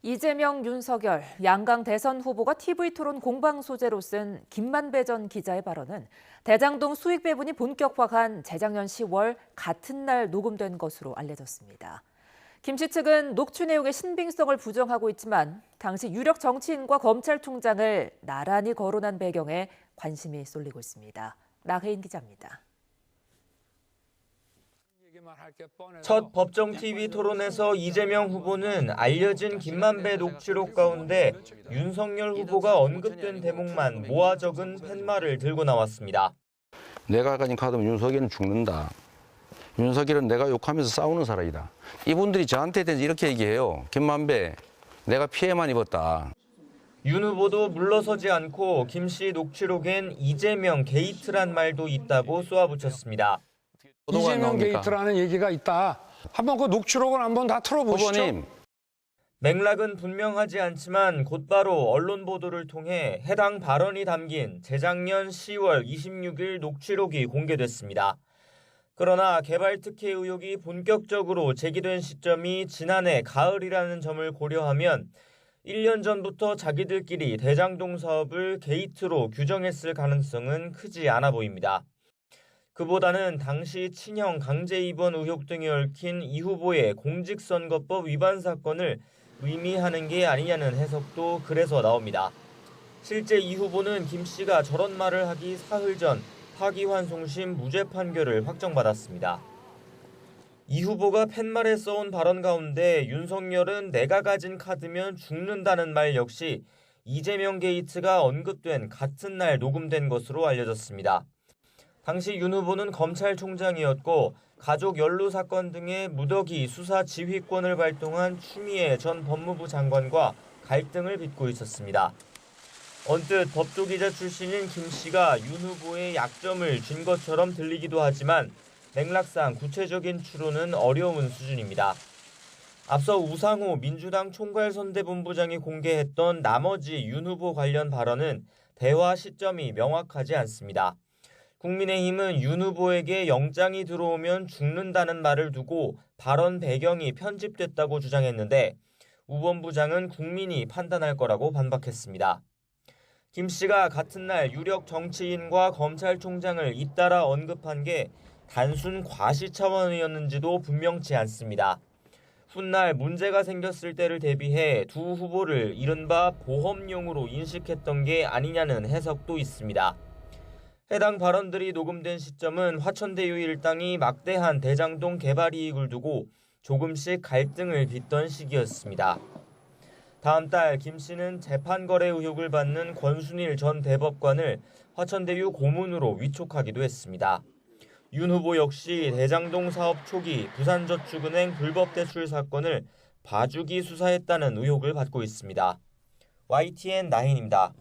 이재명, 윤석열, 양강 대선 후보가 TV토론 공방 소재로 쓴 김만배 전 기자의 발언은 대장동 수익 배분이 본격화한 재작년 10월 같은 날 녹음된 것으로 알려졌습니다. 김 씨 측은 녹취 내용의 신빙성을 부정하고 있지만 당시 유력 정치인과 검찰총장을 나란히 거론한 배경에 관심이 쏠리고 있습니다. 나혜인 기자입니다. 첫 법정 TV 토론에서 이재명 후보는 알려진 김만배 녹취록 가운데 윤석열 후보가 언급된 대목만 모아 적은 팻말을 들고 나왔습니다. 내가 가진 카드면 윤석열은 죽는다. 윤석열은 내가 욕하면서 싸우는 사람이다. 이분들이 저한테 대해서 이렇게 얘기해요. 김만배, 내가 피해만 입었다. 윤 후보도 물러서지 않고 김 씨 녹취록엔 이재명 게이트란 말도 있다고 쏘아붙였습니다. 이재명 게이트라는 얘기가 있다. 한번 그 녹취록을 한번 다 틀어보시죠. 후보님. 맥락은 분명하지 않지만 곧바로 언론 보도를 통해 해당 발언이 담긴 재작년 10월 26일 녹취록이 공개됐습니다. 그러나 개발 특혜 의혹이 본격적으로 제기된 시점이 지난해 가을이라는 점을 고려하면 1년 전부터 자기들끼리 대장동 사업을 게이트로 규정했을 가능성은 크지 않아 보입니다. 그보다는 당시 친형 강제 입원 의혹 등이 얽힌 이 후보의 공직선거법 위반 사건을 의미하는 게 아니냐는 해석도 그래서 나옵니다. 실제 이 후보는 김 씨가 저런 말을 하기 사흘 전 파기환송심 무죄 판결을 확정받았습니다. 이 후보가 팻말에 써온 발언 가운데 윤석열은 내가 가진 카드면 죽는다는 말 역시 이재명 게이트가 언급된 같은 날 녹음된 것으로 알려졌습니다. 당시 윤 후보는 검찰총장이었고 가족 연루 사건 등의 무더기 수사 지휘권을 발동한 추미애 전 법무부 장관과 갈등을 빚고 있었습니다. 언뜻 법조기자 출신인 김 씨가 윤 후보의 약점을 쥔 것처럼 들리기도 하지만 맥락상 구체적인 추론은 어려운 수준입니다. 앞서 우상호 민주당 총괄선대본부장이 공개했던 나머지 윤 후보 관련 발언은 대화 시점이 명확하지 않습니다. 국민의힘은 윤 후보에게 영장이 들어오면 죽는다는 말을 두고 발언 배경이 편집됐다고 주장했는데 우 본부장은 국민이 판단할 거라고 반박했습니다. 김 씨가 같은 날 유력 정치인과 검찰총장을 잇따라 언급한 게 단순 과시 차원이었는지도 분명치 않습니다. 훗날 문제가 생겼을 때를 대비해 두 후보를 이른바 보험용으로 인식했던 게 아니냐는 해석도 있습니다. 해당 발언들이 녹음된 시점은 화천대유 일당이 막대한 대장동 개발 이익을 두고 조금씩 갈등을 빚던 시기였습니다. 다음 달 김 씨는 재판 거래 의혹을 받는 권순일 전 대법관을 화천대유 고문으로 위촉하기도 했습니다. 윤 후보 역시 대장동 사업 초기 부산저축은행 불법 대출 사건을 봐주기 수사했다는 의혹을 받고 있습니다. YTN 나인입니다.